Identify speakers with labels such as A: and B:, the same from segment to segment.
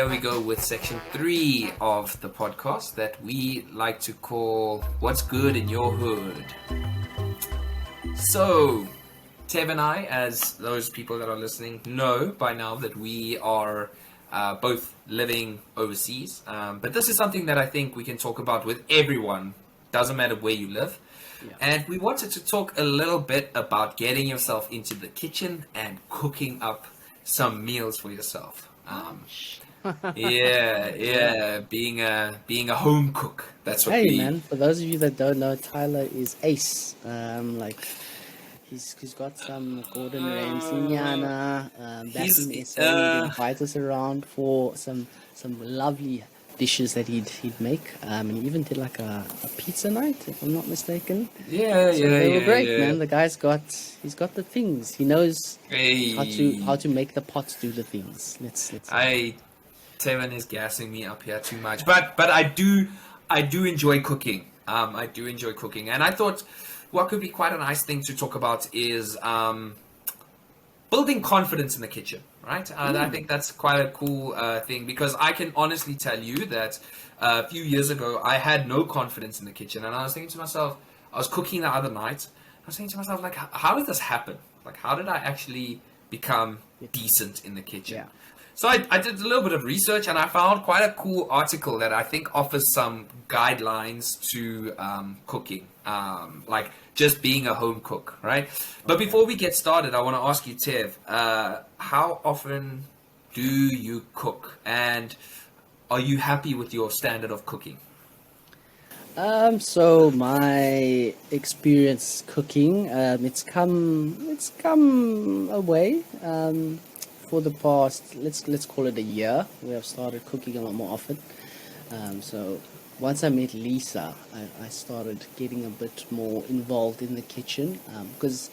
A: here we go with section 3 of the podcast that we like to call What's Good in Your Hood. So, Tev and I, as those people that are listening know by now, that we are both living overseas. But this is something that I think we can talk about with everyone. Doesn't matter where you live. Yeah. And we wanted to talk a little bit about getting yourself into the kitchen and cooking up some meals for yourself. Being a home cook. That's what.
B: Hey man, for those of you that don't know, Tyler is ace. He's got some Gordon Ramsay nyana. Back in SA, he'd invite us around for some lovely dishes that he'd make. And he even did like a pizza night, if I'm not mistaken. They were great, man. The guy's got the things. He knows how to make the pots do the things. Let's
A: Tevin is gassing me up here too much, but I do enjoy cooking. I do enjoy cooking, and I thought what could be quite a nice thing to talk about is building confidence in the kitchen, right? And I think that's quite a cool thing, because I can honestly tell you that a few years ago I had no confidence in the kitchen, and I was thinking to myself, I was cooking the other night, I was thinking to myself, like, how did this happen? Like, how did I actually become decent in the kitchen? Yeah. So I did a little bit of research, and I found quite a cool article that I think offers some guidelines to cooking, like just being a home cook, right? But before we get started, I want to ask you, Tev, how often do you cook, and are you happy with your standard of cooking?
B: So my experience cooking, it's come away. For the past, let's call it a year, we have started cooking a lot more often. So once I met Lisa, I started getting a bit more involved in the kitchen, because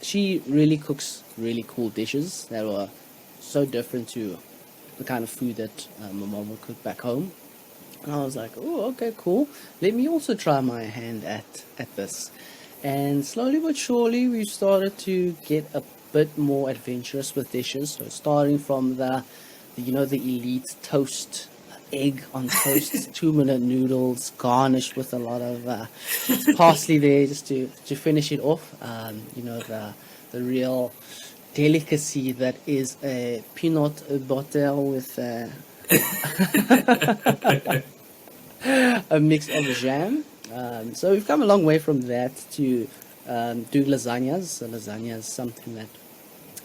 B: she really cooks really cool dishes that were so different to the kind of food that my mom would cook back home. And I was like, oh, okay, cool. Let me also try my hand at this. And slowly but surely, we started to get a bit more adventurous with dishes. So starting from the elite toast, egg on toast, 2-minute noodles garnished with a lot of parsley there, just to finish it off. The real delicacy that is a peanut butter with a mix of jam. So we've come a long way from that to doing lasagnas. So lasagna is something that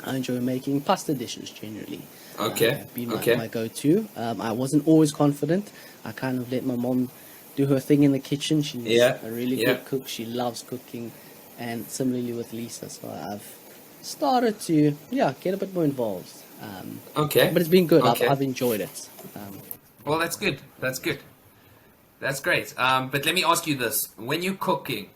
B: I enjoy making. Pasta dishes generally. My go-to. I wasn't always confident. I kind of let my mom do her thing in the kitchen. She's a really good cook. She loves cooking, and similarly with Lisa. So I've started to get a bit more involved. But it's been good. I've enjoyed it.
A: Well, that's good. That's great. But let me ask you this: when you're cooking,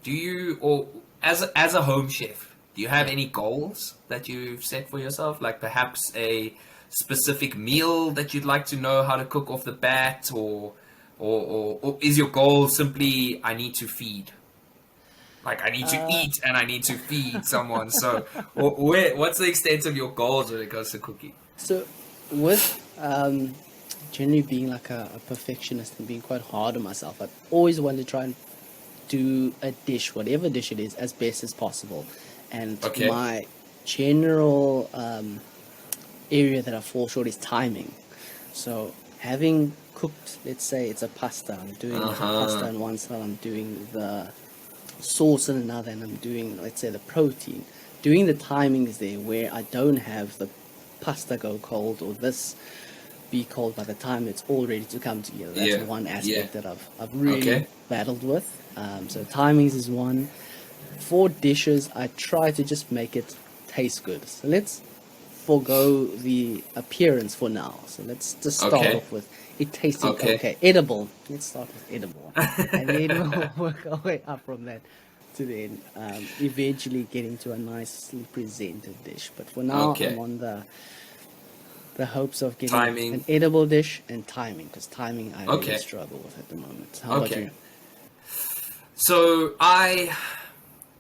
A: do you, or as a home chef, do you have any goals that you've set for yourself? Like perhaps a specific meal that you'd like to know how to cook off the bat, or is your goal simply I need to feed? Like I need to eat and I need to feed someone. So what's the extent of your goals when it comes to cooking?
B: So with generally being like a perfectionist and being quite hard on myself, I always want to try and do a dish, whatever dish it is, as best as possible. And my general area that I fall short is timing. So having cooked, let's say it's a pasta, I'm doing the pasta on one side, I'm doing the sauce on another, and I'm doing, let's say, the protein. Doing the timings there where I don't have the pasta go cold or this be cold by the time it's all ready to come together. That's one aspect that I've really battled with. So timings is one. For dishes, I try to just make it taste good. So let's forego the appearance for now. So let's just start off with it tasting okay. Edible. Let's start with edible. And then we'll work our way up from that to then eventually getting to a nicely presented dish. But for now, I'm on the hopes of getting an edible dish and timing, because timing I really struggle with at the moment. How about you?
A: So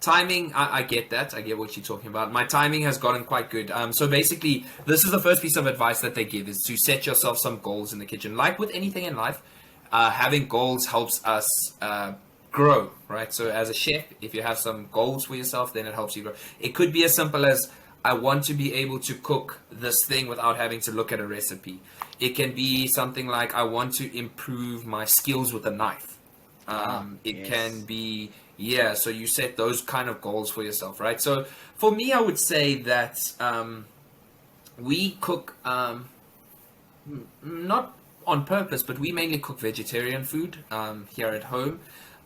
A: timing, I get that. I get what you're talking about. My timing has gotten quite good. So basically, this is the first piece of advice that they give is to set yourself some goals in the kitchen. Like with anything in life, having goals helps us grow, right? So as a chef, if you have some goals for yourself, then it helps you grow. It could be as simple as I want to be able to cook this thing without having to look at a recipe. It can be something like I want to improve my skills with a knife. It can be, yeah, so you set those kind of goals for yourself, right? So for me, I would say that we cook, not on purpose, but we mainly cook vegetarian food here at home.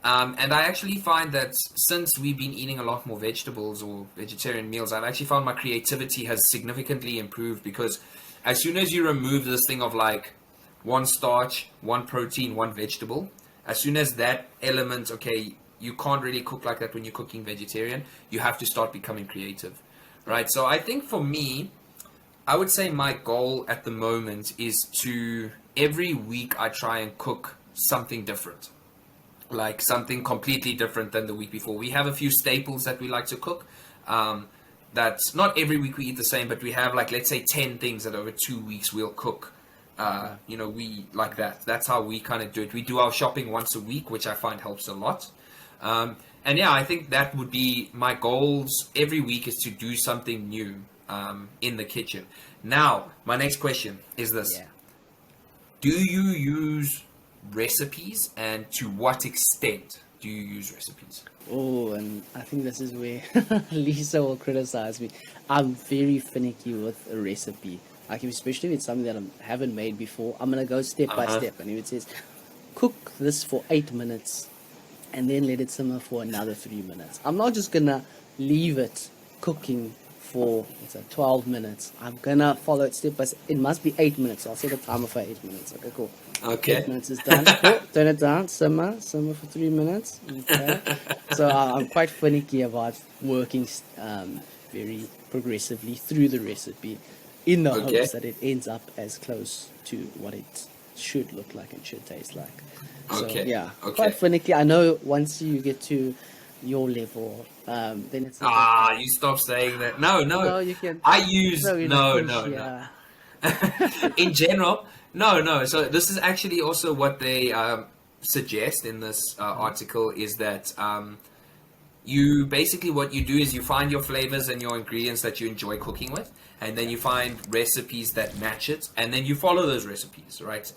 A: And I actually find that since we've been eating a lot more vegetables or vegetarian meals, I've actually found my creativity has significantly improved because as soon as you remove this thing of like one starch, one protein, one vegetable, as soon as that element, okay, you can't really cook like that when you're cooking vegetarian, you have to start becoming creative, right? So I think for me, I would say my goal at the moment is to every week I try and cook something different, like something completely different than the week before. We have a few staples that we like to cook. That's not every week we eat the same, but we have like, let's say 10 things that over 2 weeks we'll cook. We like that. That's how we kind of do it. We do our shopping once a week, which I find helps a lot. And yeah, I think that would be my goals every week is to do something new in the kitchen. Now, my next question is this.
B: Yeah.
A: Do you use recipes, and to what extent do you use recipes?
B: Oh, and I think this is where Lisa will criticize me. I'm very finicky with a recipe. Like, especially if it's something that I haven't made before, I'm going to go step by step. And if it says, cook this for 8 minutes and then let it simmer for another 3 minutes, I'm not just going to leave it cooking for 12 minutes. I'm going to follow it step by step. It must be 8 minutes. So I'll set a timer for 8 minutes. Okay, cool.
A: Okay.
B: 8 minutes is done. Cool. Turn it down. Simmer for 3 minutes. Okay. So I'm quite finicky about working very progressively through the recipe in the hopes that it ends up as close to what it should look like and should taste like. So, yeah, quite finicky. I know once you get to your level, then it's...
A: you stop saying that. No,
B: you can...
A: I use... No. In general... No. So this is actually also what they suggest in this article is that you basically what you do is you find your flavors and your ingredients that you enjoy cooking with, and then you find recipes that match it, and then you follow those recipes, right?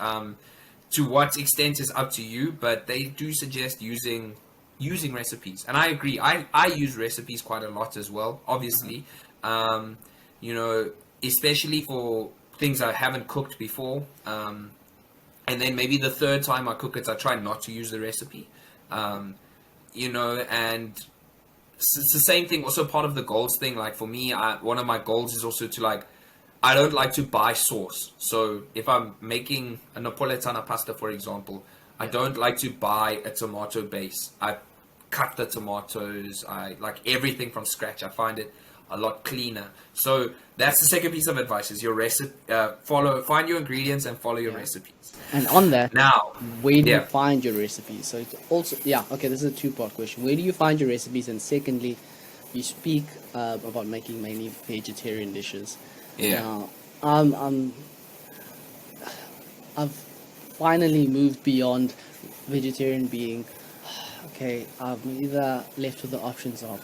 A: To what extent is up to you, but they do suggest using recipes, and I agree. I use recipes quite a lot as well, obviously. Especially for things I haven't cooked before, and then maybe the third time I cook it, I try not to use the recipe, and it's the same thing. Also, part of the goals thing. Like for me, one of my goals is also to I don't like to buy sauce. So if I'm making a Napoletana pasta, for example, I don't like to buy a tomato base. I cut the tomatoes. I like everything from scratch. I find it a lot cleaner. So that's the second piece of advice: is your recipe. Find your ingredients and follow your recipes.
B: And on that,
A: now,
B: where do you find your recipes? So it's also, okay, this is a two-part question. Where do you find your recipes? And secondly, you speak about making mainly vegetarian dishes.
A: Yeah.
B: Now, I've finally moved beyond vegetarian being, okay, I'm either left with the options of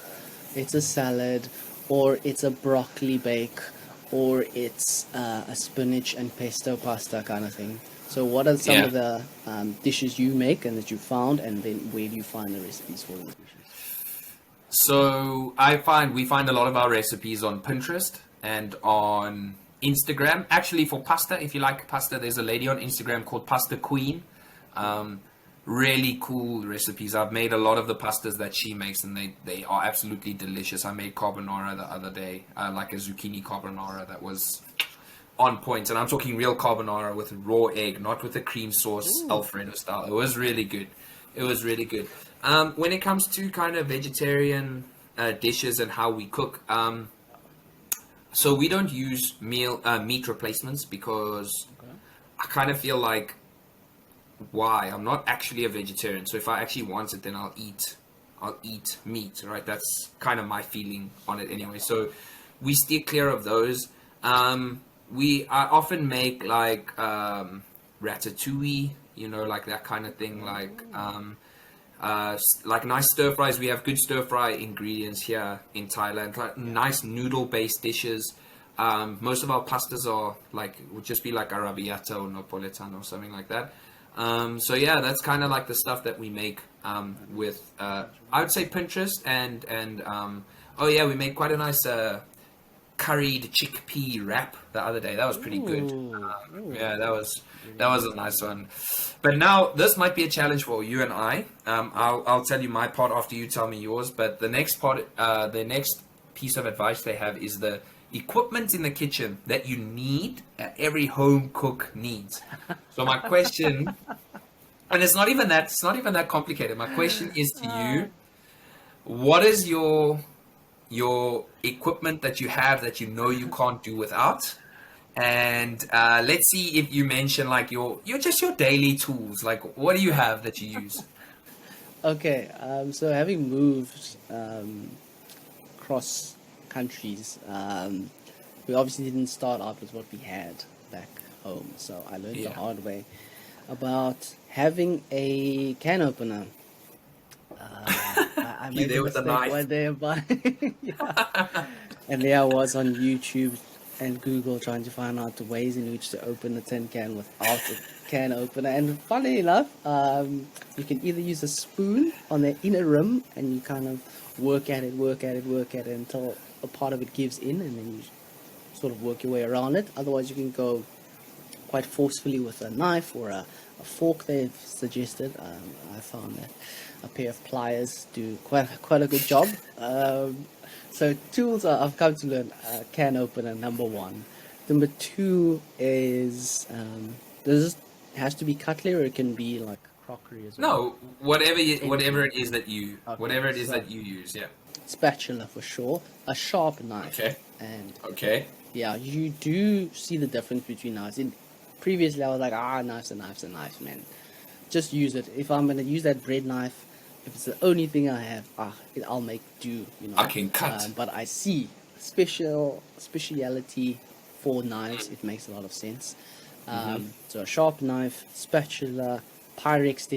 B: it's a salad, or it's a broccoli bake, or it's a spinach and pesto pasta kind of thing. So what are some of the dishes you make and that you found, and then where do you find the recipes for those dishes?
A: So we find a lot of our recipes on Pinterest and on Instagram. Actually, for pasta, if you like pasta, there's a lady on Instagram called Pasta Queen. Really cool recipes. I've made a lot of the pastas that she makes, and they are absolutely delicious. I made carbonara the other day, like a zucchini carbonara that was on point, and I'm talking real carbonara with raw egg, not with a cream sauce Alfredo style. It was really good. When it comes to kind of vegetarian dishes and how we cook, so we don't use meat replacements because I kind of feel like, why? I'm not actually a vegetarian, so if I actually want it, then I'll eat I'll eat meat, right? That's kind of my feeling on it anyway. So we steer clear of those. I often make like ratatouille, like that kind of thing, like nice stir fries. We have good stir fry ingredients here in Thailand. Like nice noodle based dishes. Most of our pastas are would just be like arrabbiata or napoletano or something like that. So yeah, that's kind of like the stuff that we make with I would say Pinterest and oh yeah, we made quite a nice curried chickpea wrap the other day. That was pretty good. Yeah, that was a nice one. But now this might be a challenge for you and I. I'll tell you my part after you tell me yours. But the next part, the next piece of advice they have is the equipment in the kitchen that you need, every home cook needs. So my question, and it's not even that complicated. My question is to you: what is your equipment that you have that you can't do without? And let's see if you mention like your daily tools. Like, what do you have that you use?
B: Okay, so having moved across countries, we obviously didn't start out with what we had back home. So I learned the hard way about having a can opener. I
A: You
B: made
A: there
B: the
A: with the
B: mistake
A: knife?
B: one day of buying, and there I was on YouTube and Google trying to find out the ways in which to open a tin can without a can opener. And funnily enough, you can either use a spoon on the inner rim and you kind of work at it until a part of it gives in, and then you sort of work your way around it. Otherwise, you can go quite forcefully with a knife or a fork they've suggested. I found that a pair of pliers do quite a good job. So tools I've come to learn: can opener, number one. Number two is this has to be cutlery, or it can be like crockery as well.
A: No, whatever it is that you
B: Okay,
A: use. Yeah.
B: spatula for sure, a sharp knife,
A: Okay.
B: and
A: Okay.
B: yeah, you do see the difference between knives. Previously, I was like, knives are knives, man. Just use it. If I'm gonna use that bread knife, if it's the only thing I have, I'll make do.
A: I can cut.
B: But I see speciality for knives. It makes a lot of sense. So a sharp knife, spatula, Pyrex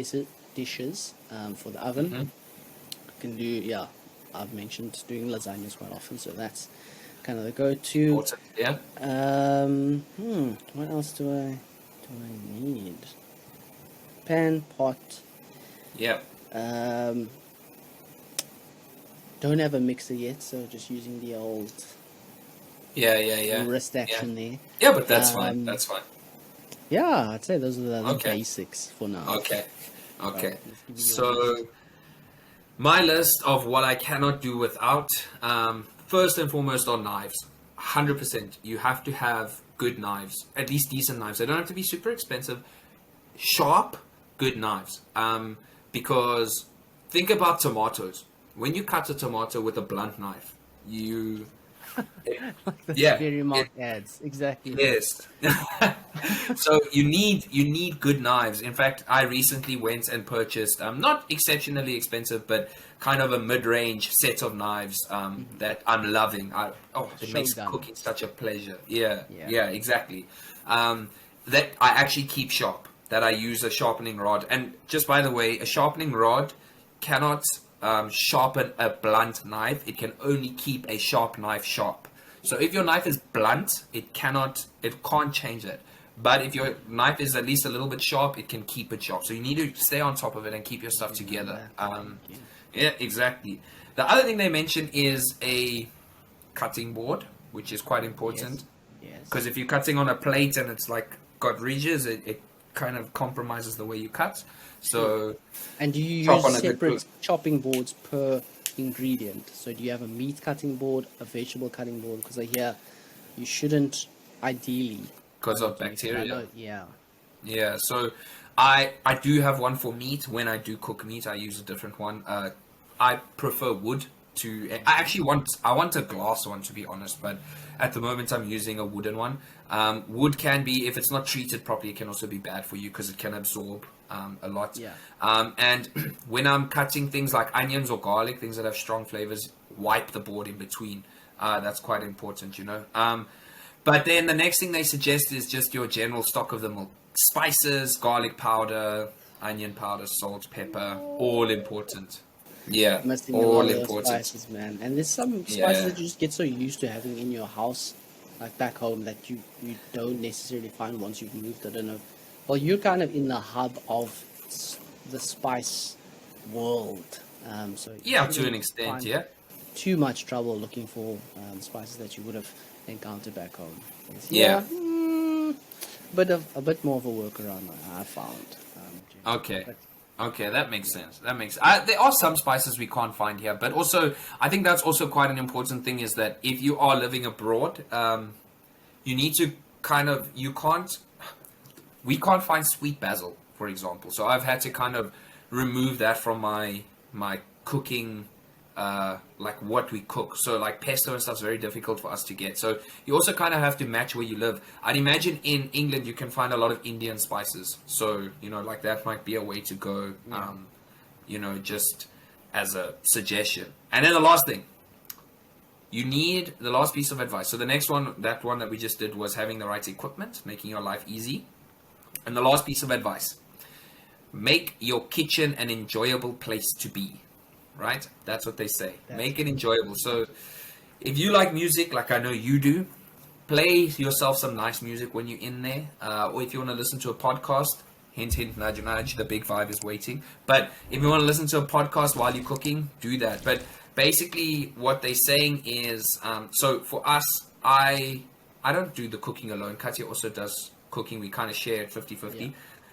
B: dishes for the oven. Can do, I've mentioned doing lasagnas quite often, so that's kind of the go-to.
A: Important. Yeah.
B: What else do I need? Pan, pot.
A: Yeah.
B: Don't have a mixer yet, so just using the old
A: Yeah.
B: wrist action there.
A: Yeah, but that's fine. That's fine.
B: Yeah, I'd say those are the
A: Okay.
B: basics for now.
A: Okay.
B: Let's give me your
A: So
B: list.
A: my list of what I cannot do without, first and foremost, are knives. 100%. You have to have good knives, at least decent knives. They don't have to be super expensive. Sharp, good knives. Because think about tomatoes. When you cut a tomato with a blunt knife, yeah,
B: Very mark ads, exactly.
A: yes. So you need good knives. In fact, I recently went and purchased not exceptionally expensive, but kind of a mid-range set of knives that I'm loving. It makes
B: Shogun.
A: cooking such a pleasure. Yeah,
B: Yeah.
A: exactly. That I actually keep sharp. That I use a sharpening rod. And just by the way, a sharpening rod cannot sharpen a blunt knife. It can only keep a sharp knife sharp. So if your knife is blunt, it can't change it. But if your knife is at least a little bit sharp, it can keep it sharp. So you need to stay on top of it and keep your stuff together. Yeah, exactly. The other thing they mention is a cutting board, which is quite important.
B: Yes.
A: Because if you're cutting on a plate and it's like got ridges, it kind of compromises the way you cut. So
B: And do you
A: chop on
B: use
A: a good
B: separate chopping boards per ingredient? So do you have a meat cutting board, a vegetable cutting board? Because I hear you shouldn't ideally.
A: because of
B: I know,
A: bacteria.
B: yeah.
A: Yeah, so I do have one for meat. When I do cook meat, I use a different one. I prefer wood to. I want a glass one, to be honest, but at the moment I'm using a wooden one. Wood can be, if it's not treated properly, it can also be bad for you because it can absorb a lot.
B: Yeah.
A: And when I'm cutting things like onions or garlic, things that have strong flavors, wipe the board in between. That's quite important, you know. But then the next thing they suggest is just your general stock of the milk. Spices, garlic powder, onion powder, salt, pepper, all important. Yeah,
B: Missing a
A: all
B: lot of those
A: important.
B: spices, man. And there's some spices
A: Yeah.
B: that you just get so used to having in your house, like back home, that you don't necessarily find once you've moved. I don't know. Well, you're kind of in the hub of the spice world, so you
A: Yeah, to an
B: shouldn't
A: extent,
B: find
A: yeah.
B: too much trouble looking for spices that you would have encountered back home. Yes,
A: Yeah.
B: yeah, a bit more of a workaround I found. Generally.
A: Okay.
B: But
A: Okay, that makes sense. That makes. There are some spices we can't find here, but also I think that's also quite an important thing is that if you are living abroad, you need to kind of you can't we can't find sweet basil, for example. So I've had to kind of remove that from my cooking, like what we cook. So like pesto and stuff is very difficult for us to get. So you also kind of have to match where you live. I'd imagine in England you can find a lot of Indian spices. So like that might be a way to go. Just as a suggestion. And then the last thing, you need the last piece of advice. So the next one, that one that we just did, was having the right equipment, making your life easy. And the last piece of advice, make your kitchen an enjoyable place to be, right? That's what they say. Make it enjoyable. So if you like music, like I know you do, play yourself some nice music when you're in there. Or if you want to listen to a podcast, hint, hint, nudge, nudge, the big five is waiting. But if you want to listen to a podcast while you're cooking, do that. But basically what they're saying is, so for us, I don't do the cooking alone. Katya also does cooking. We kind of share it 50-50.
B: yeah,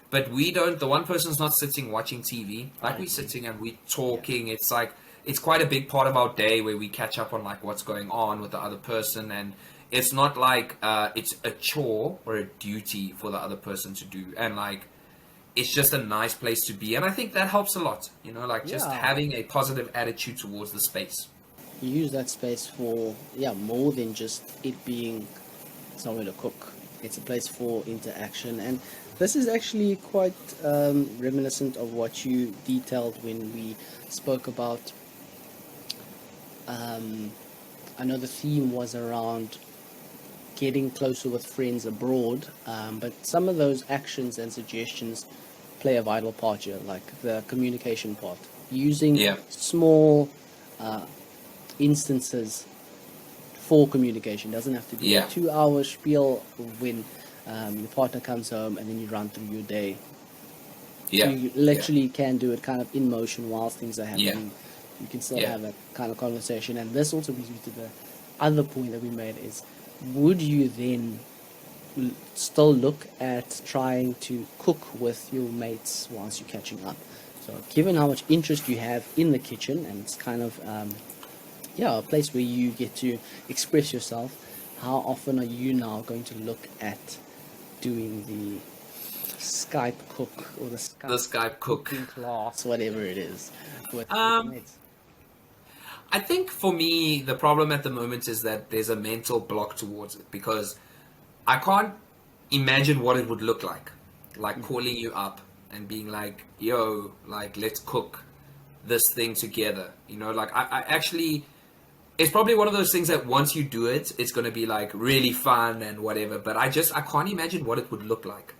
A: But we don't, the one person's not sitting watching TV. Like we're sitting and we're talking. It's like, it's quite a big part of our day where we catch up on like what's going on with the other person. And it's not like it's a chore or a duty for the other person to do. And like, it's just a nice place to be. And I think that helps a lot, like just
B: Yeah.
A: having a positive attitude towards the space.
B: You use that space for more than just it being somewhere to cook. It's a place for interaction, and this is actually quite reminiscent of what you detailed when we spoke about. I know the theme was around getting closer with friends abroad, but some of those actions and suggestions play a vital part here, like the communication part, using
A: Yeah.
B: small instances for communication. Doesn't have to be
A: Yeah.
B: a 2 hour spiel when your partner comes home and then you run through your day.
A: Yeah.
B: You literally can do it kind of in motion whilst things are happening.
A: Yeah.
B: You can still
A: Yeah.
B: have that kind of conversation. And this also brings me to the other point that we made is, would you then still look at trying to cook with your mates whilst you're catching up? So given how much interest you have in the kitchen, and it's kind of a place where you get to express yourself, how often are you now going to look at doing the Skype cook or the
A: The Skype cook.
B: cooking class, whatever it is, with
A: Um,
B: your mates?
A: I think for me, the problem at the moment is that there's a mental block towards it because I can't imagine what it would look like calling you up and being like, yo, like, let's cook this thing together. Like I actually, it's probably one of those things that once you do it, it's going to be like really fun and whatever. But I can't imagine what it would look like.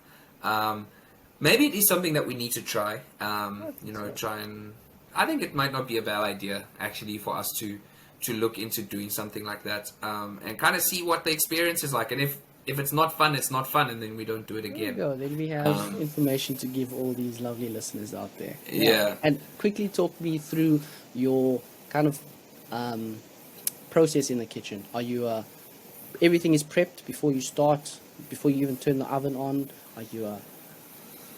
A: Maybe it is something that we need to try. Try and I think it might not be a bad idea actually for us to look into doing something like that and kind of see what the experience is like. And if it's not fun, it's not fun, and then we don't do it
B: There you
A: again.
B: go. Then we have information to give all these lovely listeners out there.
A: Yeah.
B: And quickly talk me through your kind of process in the kitchen. Are you everything is prepped before you start, before you even turn the oven on? Are you a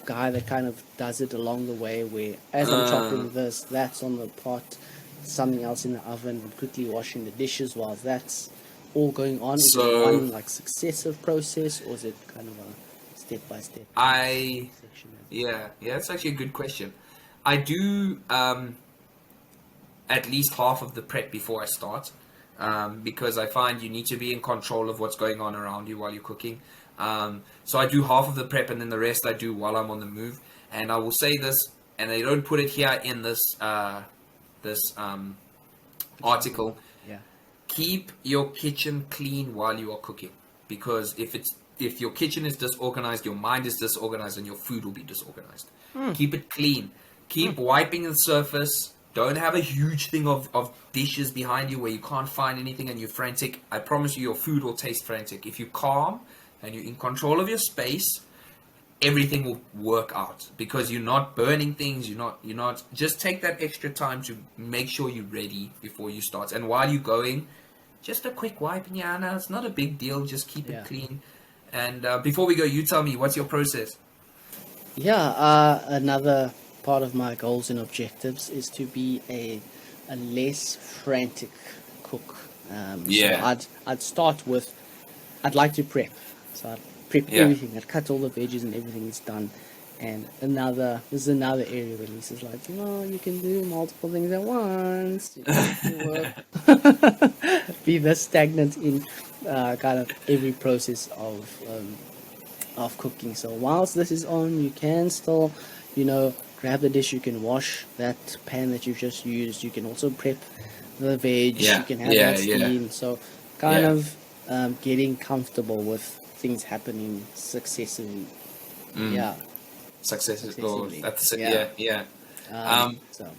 B: guy that kind of does it along the way, where as I'm chopping this, that's on the pot, something else in the oven, and quickly washing the dishes while that's all going on? Is it one like successive process, or is it kind of a step by step section?
A: Yeah, that's actually a good question. I do at least half of the prep before I start, because I find you need to be in control of what's going on around you while you're cooking. So I do half of the prep, and then the rest I do while I'm on the move. And I will say this, and they don't put it here in this article.
B: Yeah.
A: Keep your kitchen clean while you are cooking, because if your kitchen is disorganized, your mind is disorganized, and your food will be disorganized. Keep it clean. Keep wiping the surface. Don't have a huge thing of dishes behind you where you can't find anything and you're frantic. I promise you, your food will taste frantic. If you're calm and you're in control of your space, everything will work out, because you're not burning things. You're not. Just take that extra time to make sure you're ready before you start. And while you're going, just a quick wipe in your hand. It's not a big deal. Just keep it clean. And before we go, you tell me, what's your process?
B: Yeah, another part of my goals and objectives is to be a less frantic cook. So I'd start with, I'd like to prep. So I'd prep everything. I'd cut all the veggies and everything is done. And this is another area where Lisa's like, you can do multiple things at once. You don't have to work. Be this stagnant in kind of every process of cooking. So whilst this is on, you can still, grab the dish. You can wash that pan that you've just used. You can also prep the veg. You can have that steam. So kind of getting comfortable with things happening successively.
A: Successively. That's it. So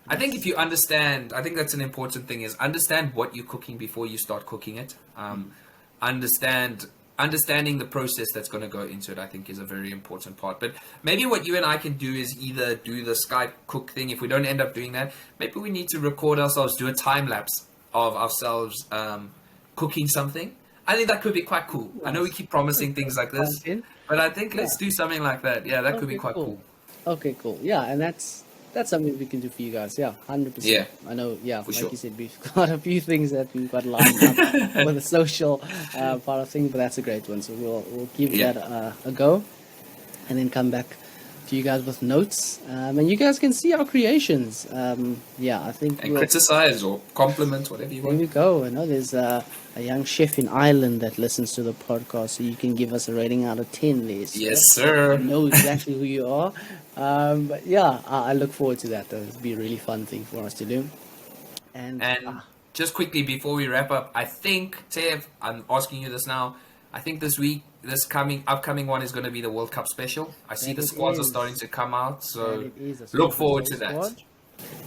A: I think if you understand, I think that's an important thing, is understand what you're cooking before you start cooking it. Understanding the process that's going to go into it, I think, is a very important part. But maybe what you and I can do is either do the Skype cook thing. If we don't end up doing that, maybe we need to record ourselves, do a time lapse of ourselves cooking something. I think that could be quite cool. I know we keep promising things like this, but I think let's do something like that. Yeah, that could be quite cool.
B: Okay, cool. Yeah, and that's something we can do for you guys. Yeah, 100%. Yeah. I know, like you said, we've got a few things that we've got lined up with the social part of things, but that's a great one. So we'll give that a go, and then come back to you guys with notes. And you guys can see our creations. I think
A: and criticize or compliment, whatever you want.
B: There we go. I know there's a young chef in Ireland that listens to the podcast, so you can give us a rating out of 10 there. So
A: yes, sir.
B: You know exactly who you are. But yeah, I look forward to that. That'll be a really fun thing for us to do. And
A: just quickly before we wrap up, I think, Tev, I'm asking you this now. I think this upcoming one is going to be the World Cup special. I see the squads are starting to come out, so look forward to that.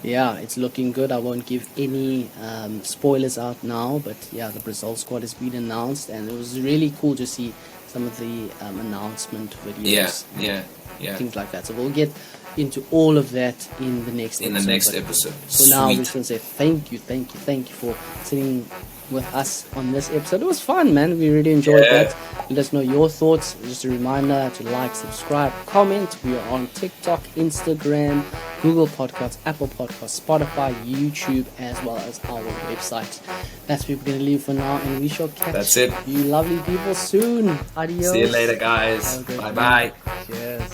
B: Yeah, it's looking good. I won't give any spoilers out now, but yeah, the Brazil squad has been announced, and it was really cool to see some of the announcement videos. Things like that. So we'll get into all of that in the next episode. So now we just want to say thank you for sitting with us on this episode. It was fun, man. We really enjoyed that. Let us know your thoughts. Just a reminder to like, subscribe, comment. We are on TikTok, Instagram, Google Podcasts, Apple Podcasts, Spotify, YouTube, as well as our website. That's where we're going to leave for now, and we shall catch you lovely people soon. Adios.
A: See you later, guys. Bye-bye.
B: Cheers.